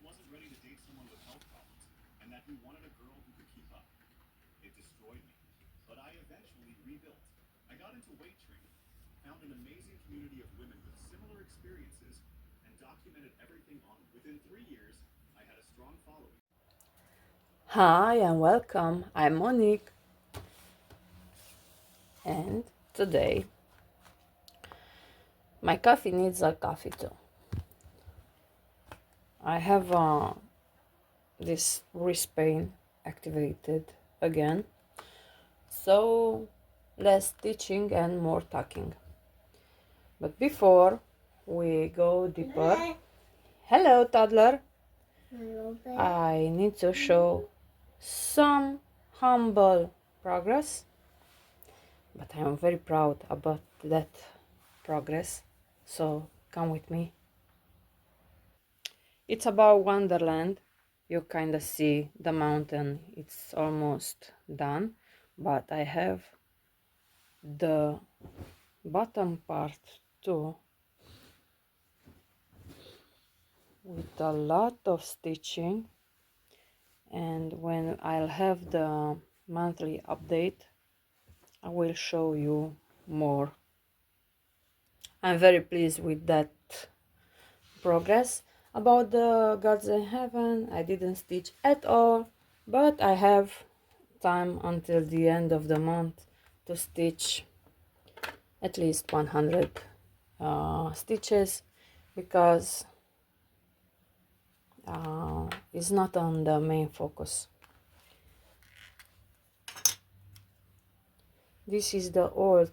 wasn't ready to date someone with health problems, and that he wanted a girl who could keep up. It destroyed me. But I eventually rebuilt. I got into weight training, found an amazing community of women with similar experiences, and documented everything on it. Within 3 years, I had a strong following. Hi and welcome. I'm Monique, and today my coffee needs a coffee too. I have this wrist pain activated again, so less teaching and more talking. But before we go deeper, hello toddler, I need to show some humble progress, but I'm very proud about that progress, so come with me. It's about Wonderland. You kind of see the mountain, it's almost done, but I have the bottom part too with a lot of stitching, and when I'll have the monthly update I will show you more. I'm very pleased with that progress. About the Gods in Heaven, I didn't stitch at all, but I have time until the end of the month to stitch at least 100 stitches, because it's not on the main focus. This is the old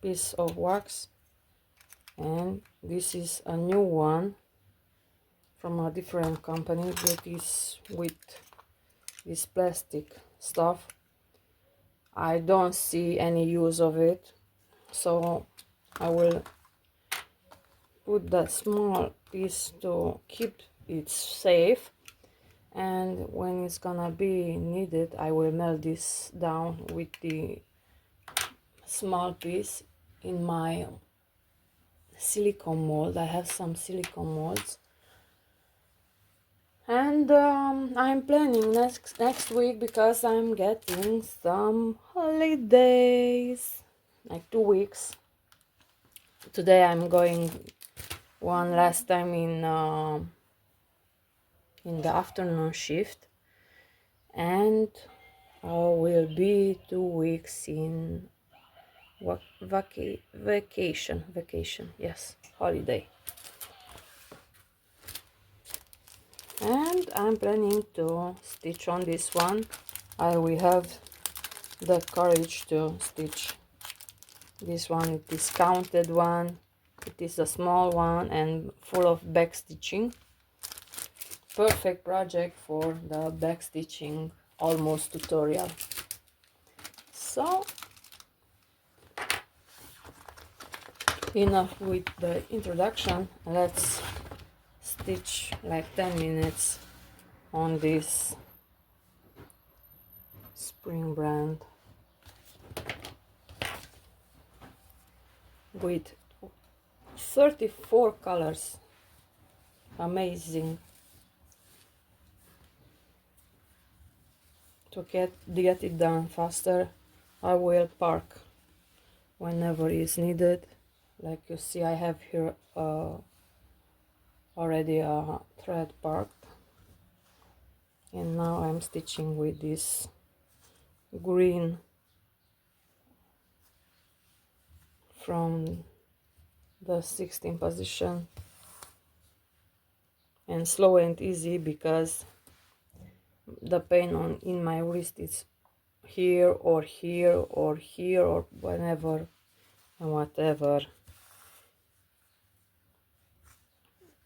piece of wax, and this is a new one from a different company that is with this plastic stuff. I don't see any use of it, so I will put that small piece to keep it safe, and when it's gonna be needed I will melt this down with the small piece in my silicone mold. I have some silicone molds, and I'm planning next week, because I'm getting some holidays, like 2 weeks. Today I'm going one last time in the afternoon shift, and I will be 2 weeks in vacation, yes, holiday. And I'm planning to stitch on this one. I will have the courage to stitch this one. It is counted one, it is a small one and full of back stitching. Perfect project for the back stitching almost tutorial. So enough with the introduction, let's stitch like 10 minutes on this spring brand with 34 colors. Amazing. To get it done faster, I will park whenever is needed. Like you see, I have here already a thread parked, and now I'm stitching with this green from the 16th position, and slow and easy because the pain in my wrist is here or here or here or whenever and whatever.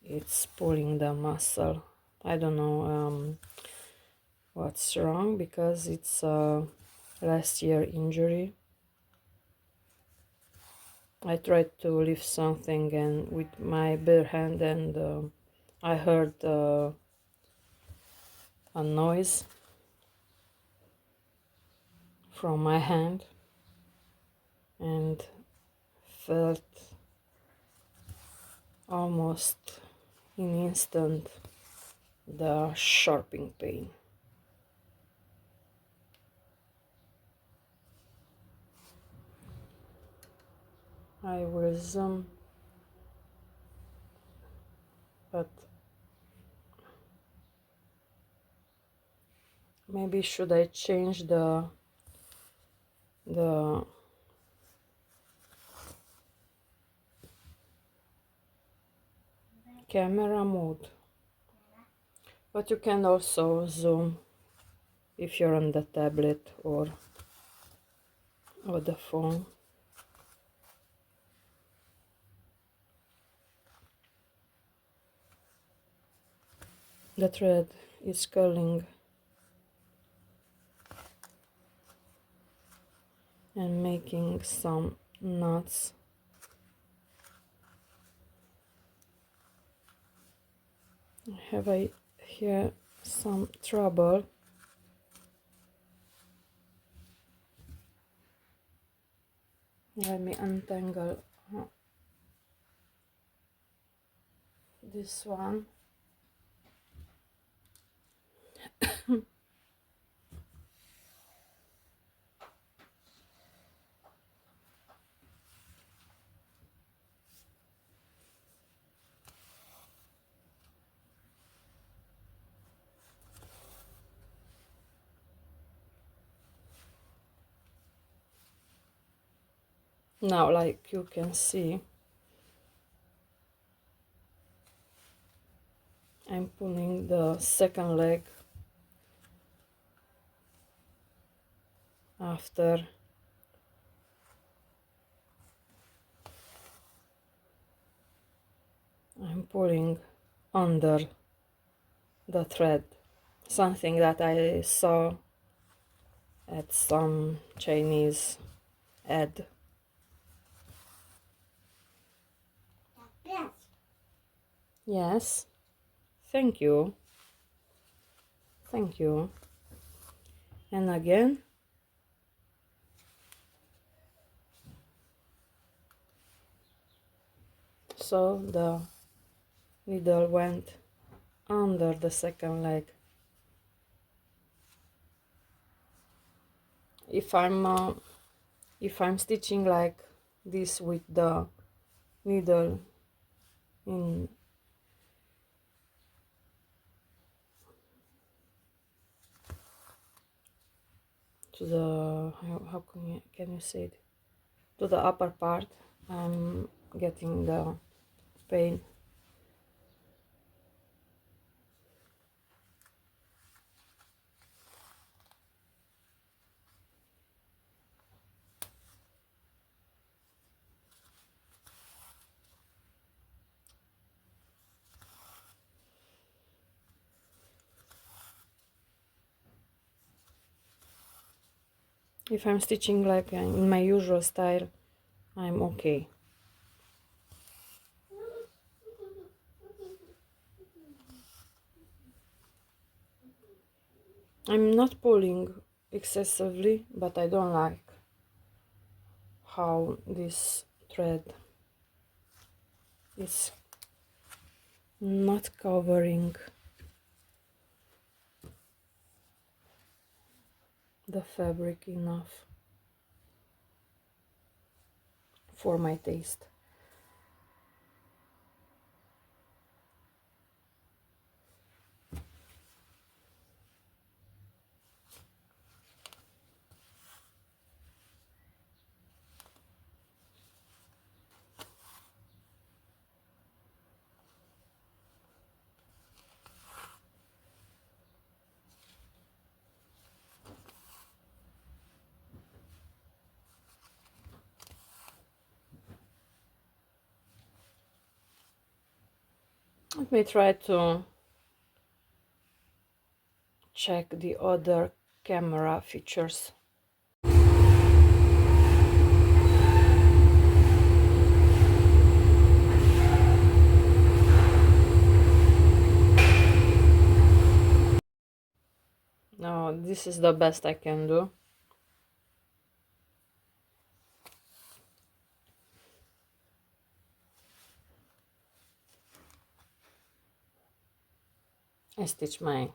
It's pulling the muscle. I don't know what's wrong, because it's a last year injury. I tried to lift something and with my bare hand, and I heard a noise from my hand and felt almost in instant the sharpening pain. I will zoom, but maybe should I change the camera mode? But you can also zoom if you're on the tablet or the phone. The thread is curling and making some knots. Have I here some trouble? Let me untangle this one. Now, like you can see, I'm pulling the second leg after I'm pulling under the thread, something that I saw at some Chinese ad. Yes, thank you, thank you. And again, so the needle went under the second leg. If I'm stitching like this with the needle in to the how can you say it, to the upper part, I'm getting the pain. If I'm stitching like in my usual style, I'm okay. I'm not pulling excessively, but I don't like how this thread is not covering the fabric enough for my taste. Let me try to check the other camera features. No, this is the best I can do. I stitch my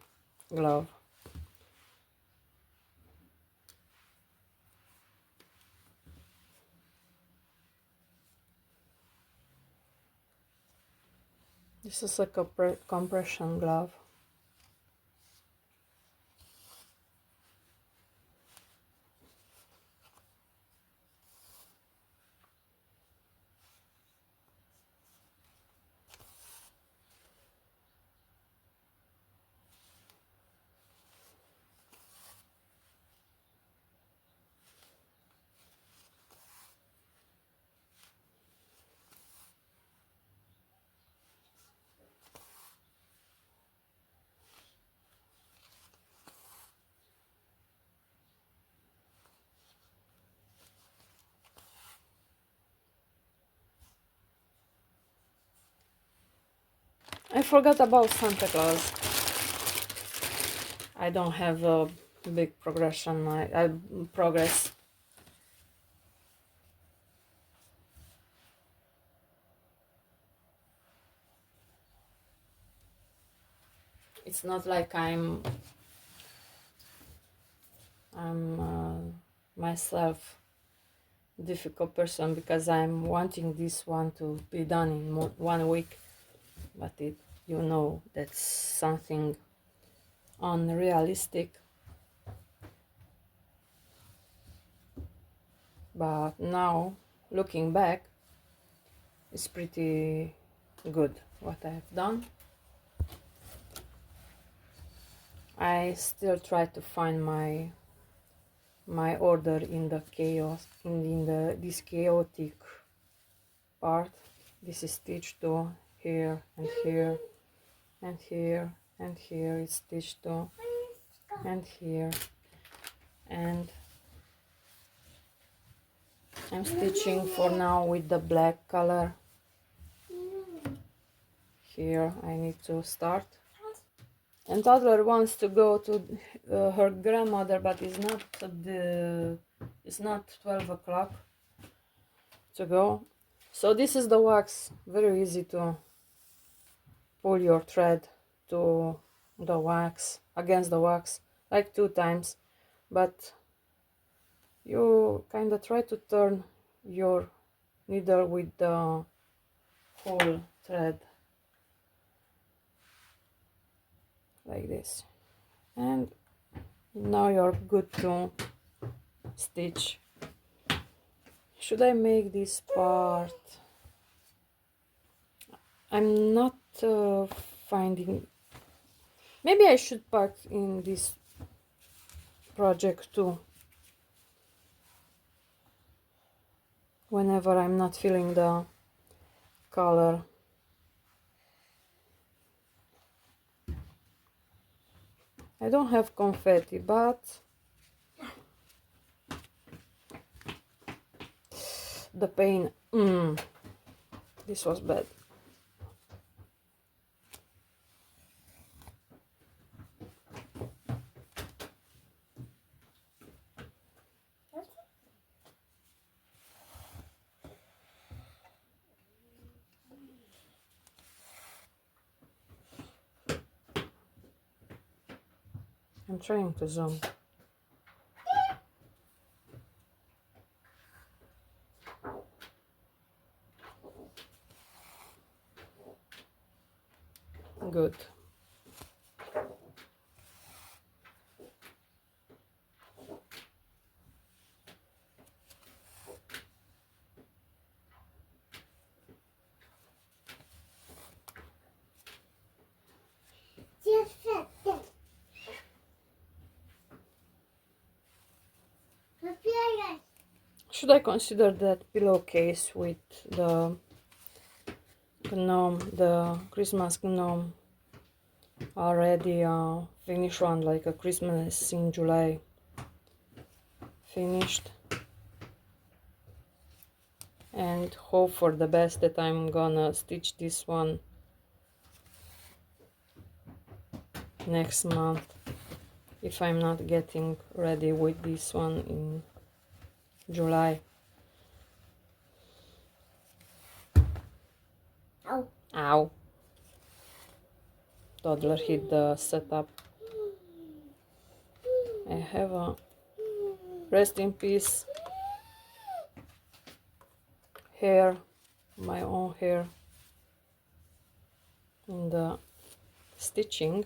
glove. This is a compression glove. I forgot about Santa Claus. I don't have a big progression. I progress. It's not like I'm myself difficult person, because I'm wanting this one to be done in 1 week, but you know, that's something unrealistic. But now, looking back, it's pretty good what I've done. I still try to find my order in the chaos, in this chaotic part. This is stitched to here and here and here and here. It's stitched to and here, and I'm stitching for now with the black color. Here I need to start. And toddler wants to go to her grandmother, but it's not 12 o'clock to go. So this is the wax. Very easy to pull your thread to the wax, against the wax, like 2 times, but you kind of try to turn your needle with the whole thread like this, and now you're good to stitch. Should I make this part? I'm not finding, maybe I should part in this project too, whenever I'm not feeling the color. I don't have confetti, but the pain, this was bad. I'm trying to zoom. Good. Should I consider that pillowcase with the gnome, the Christmas gnome, already finished one, like a Christmas in July finished, and hope for the best that I'm gonna stitch this one next month, if I'm not getting ready with this one in July. Ow. Ow. toddler hit the setup. I have a rest in peace hair, my own hair in the stitching.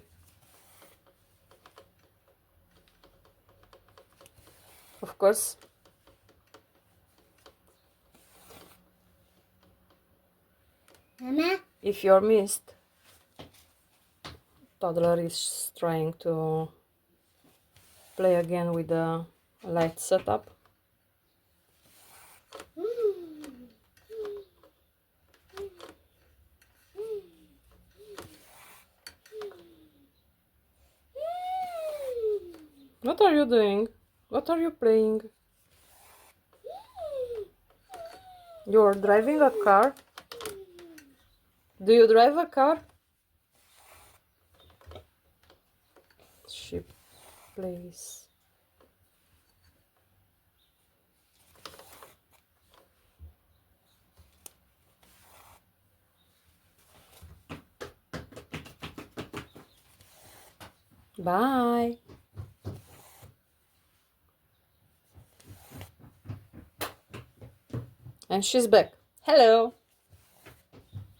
Of course, Mama? if you're missed, toddler is trying to play again with the light setup. What are you doing? What are you playing? You're driving a car? Do you drive a car? She plays. Bye. And she's back. Hello.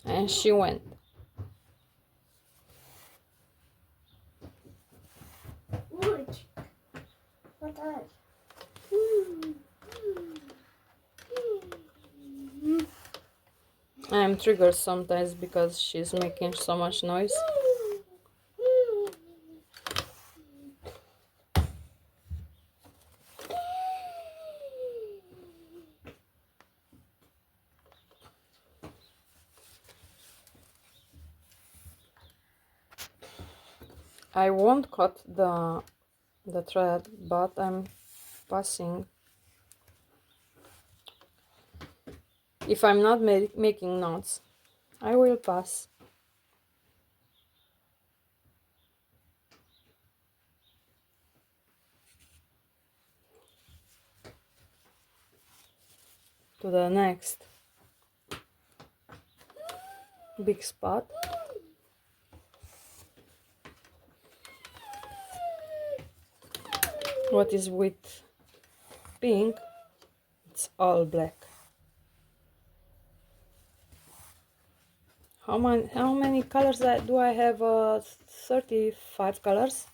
And she went. What? What else? I'm triggered sometimes because she's making so much noise. I won't cut the thread, but I'm passing. If I'm not making knots, I will pass. To the next big spot. What is with pink? It's all black. How many colors do I have? 35 colors.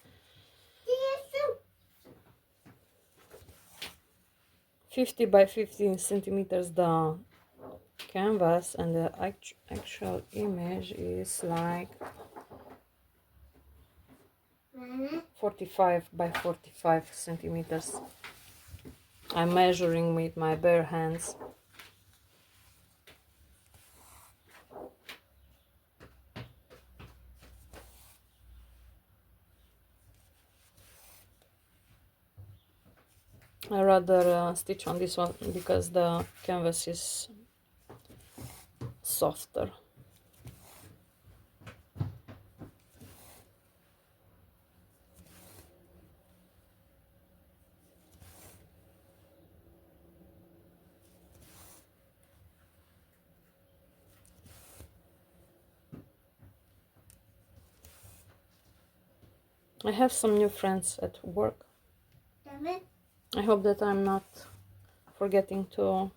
50 by 15 centimeters the canvas, and the actual image is like 45 by 45 centimeters. I'm measuring with my bare hands. I rather stitch on this one because the canvas is softer. I have some new friends at work. I hope that I'm not forgetting to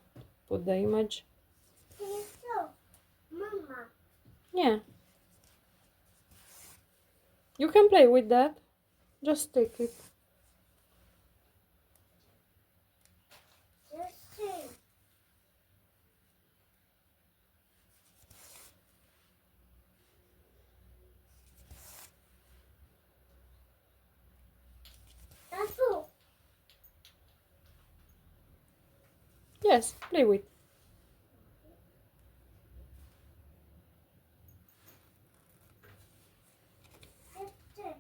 put the image. Mama. Yeah. You can play with that. Just take it. Just say. That's all. Yes, play with. Just say.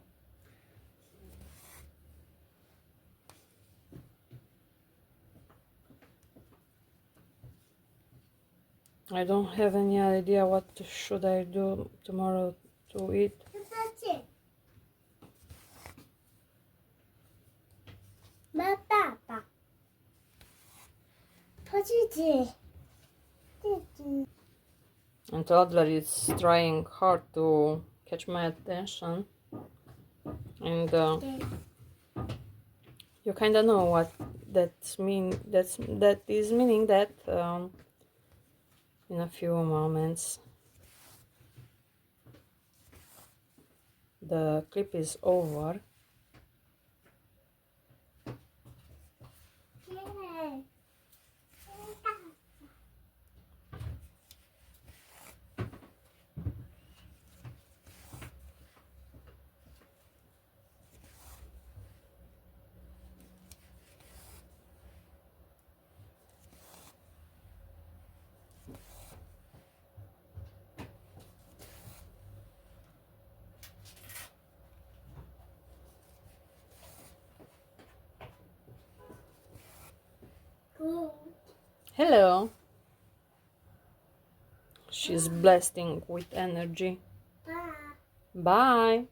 I don't have any idea what should I do tomorrow to eat. That's it. Papa. Positive. And toddler is trying hard to catch my attention, and you kind of know what that is meaning that in a few moments the clip is over. Hello. She's blasting with energy. Bye.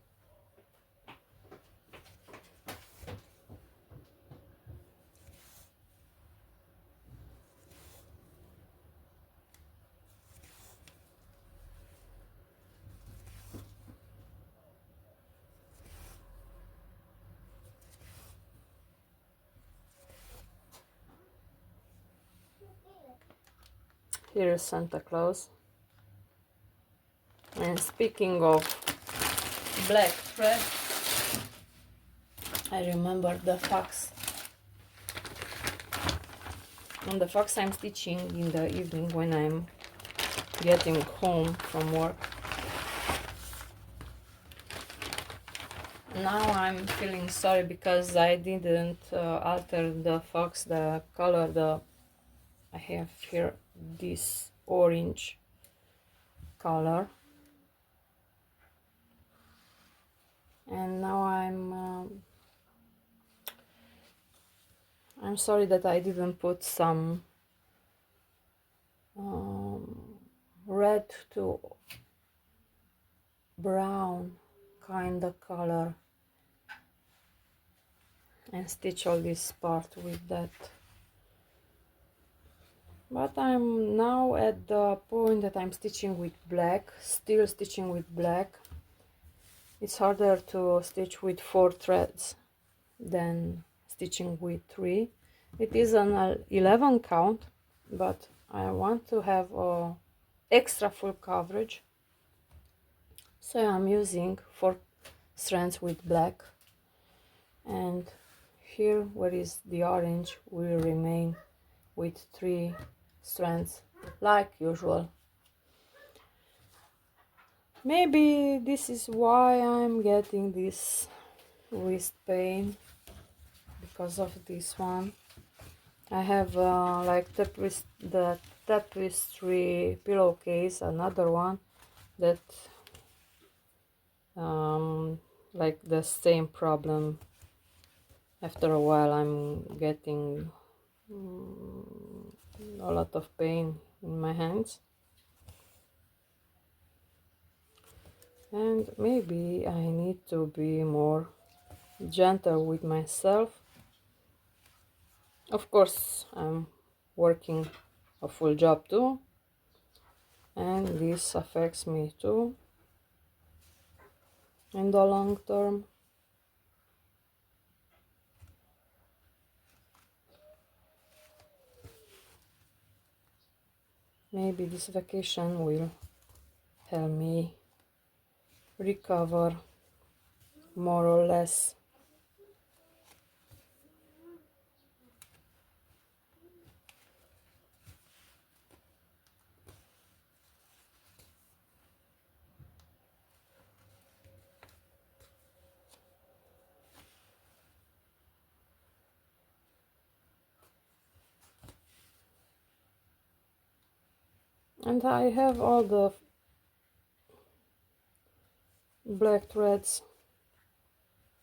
Here is Santa Claus. And speaking of black thread, I remember the fox. On the fox I'm stitching in the evening when I'm getting home from work. Now I'm feeling sorry because I didn't alter the fox, the color. I have here this orange color, and now I'm sorry that I didn't put some red to brown kind of color and stitch all this part with that. But I'm now at the point that I'm stitching with black, still stitching with black. It's harder to stitch with 4 threads than stitching with 3. It is an 11 count, but I want to have extra full coverage, so I'm using 4 strands with black, and here where is the orange will remain with 3 strands like usual. Maybe this is why I'm getting this wrist pain, because of this one. I have like the tapestry pillowcase, another one that like the same problem. After a while I'm getting a lot of pain in my hands, and maybe I need to be more gentle with myself. Of course I'm working a full job too, and this affects me too in the long term. Maybe this vacation will help me recover more or less. And I have all the black threads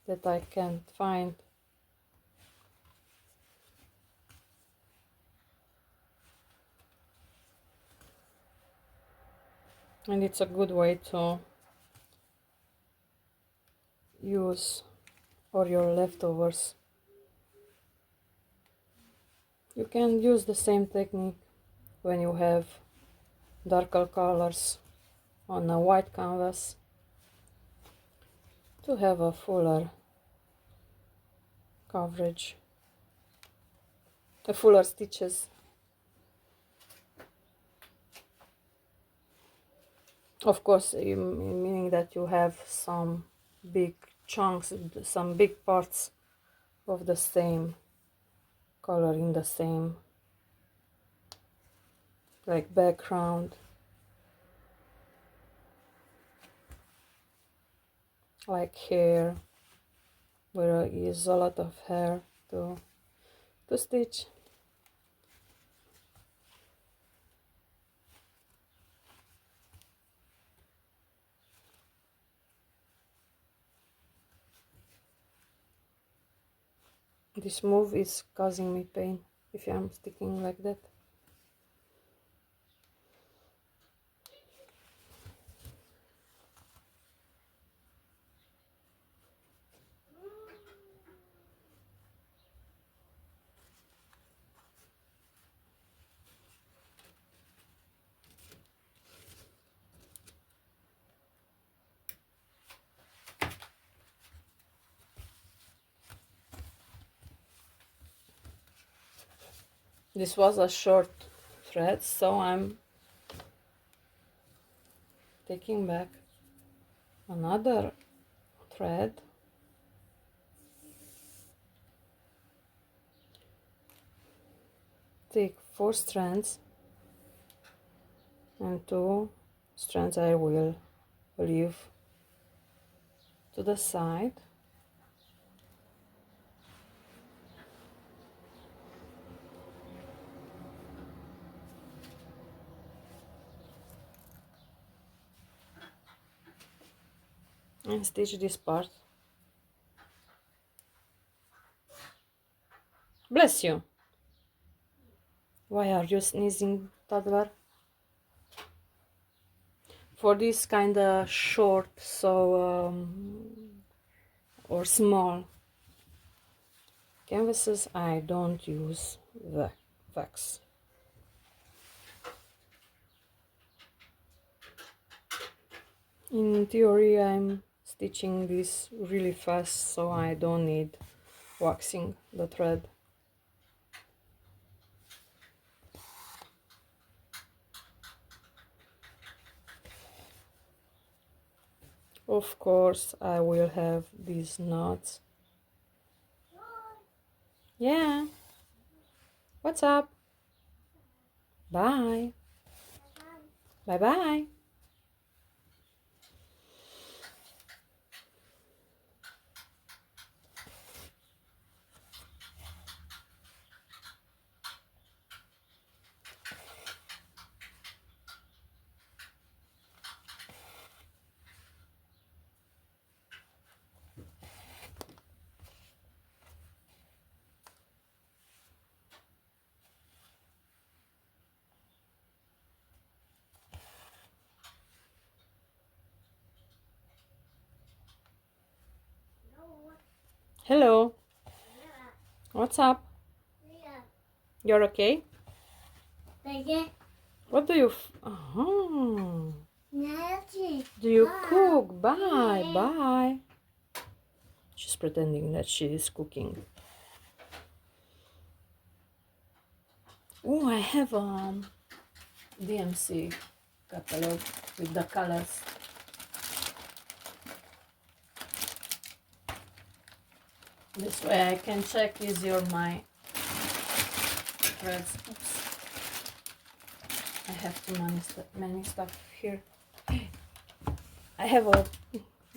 that I can't find. And it's a good way to use or your leftovers. You can use the same technique when you have darker colors on a white canvas. to have a fuller coverage, a fuller stitches. Of course, meaning that you have some big chunks, some big parts of the same color in the same, like background, like hair, where is a lot of hair to stitch. This move is causing me pain if I'm sticking like that. This was a short thread, so I'm taking back another thread, take 4 strands, and 2 strands I will leave to the side. And stitch this part. Bless you! Why are you sneezing, toddler? For this kind of short, or small canvases, I don't use the wax. In theory, I'm stitching this really fast, so I don't need waxing the thread. Of course, I will have these knots. Yeah. What's up? Bye. Bye bye. Hello. What's up? You're okay? What do you... Oh. Do you cook? Bye. Bye. She's pretending that she is cooking. Oh, I have a DMC catalog with the colors. This way I can check easier my threads. Oops. I have too many stuff here. I have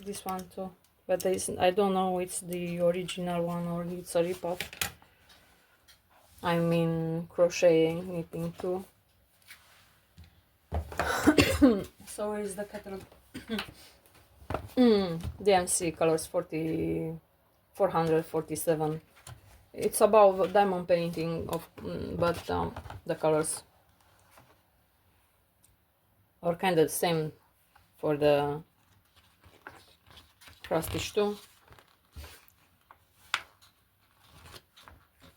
this one too, but I don't know it's the original one or it's a ripoff. I mean crocheting, knitting too. So is the catalog. DMC colors 447. It's about diamond painting of, but the colors are kind of the same for the cross stitch too.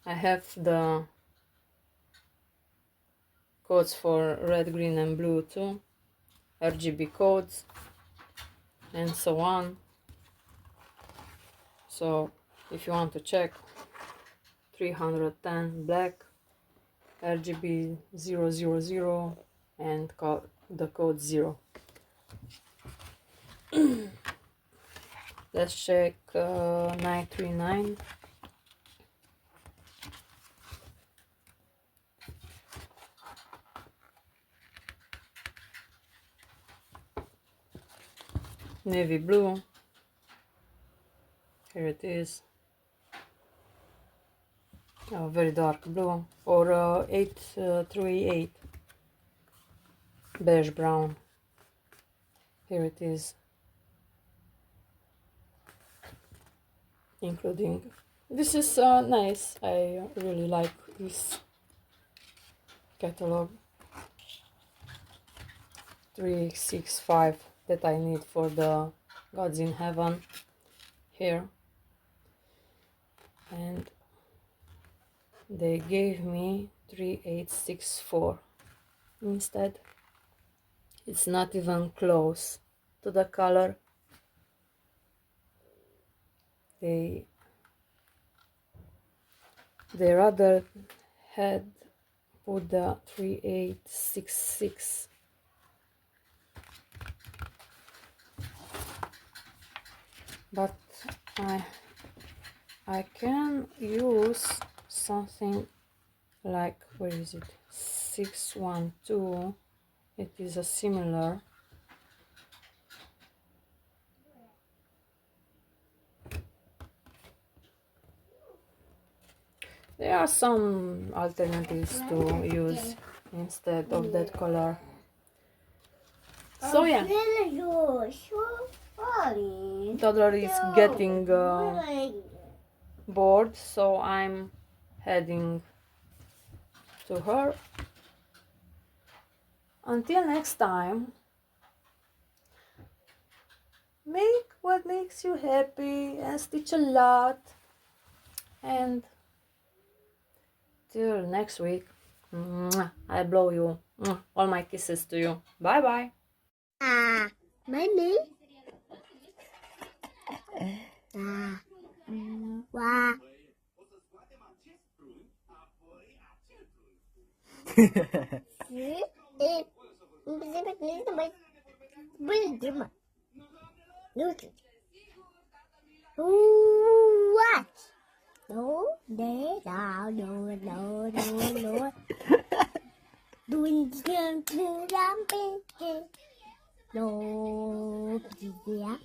I have the codes for red, green and blue too, RGB codes and so on. So if you want to check, 310 black, RGB 000, and the code 0. Let's check 939. Navy blue. Here it is. Very dark blue, or 838, beige brown. Here it is, including this is nice. I really like this catalog. 365 that I need for the Gods in Heaven here, and they gave me 3864 instead. It's not even close to the color. They rather had put the 3866. But I can use something like, where is it, 612. It is a similar. There are some alternatives to use instead of that color. So yeah, toddler is getting bored, so I'm heading to her. Until next time, make what makes you happy and stitch a lot, and till next week, I blow you all my kisses to you. Bye bye. Mommy. Wow. What? No, they are no. Doing something, no, yeah.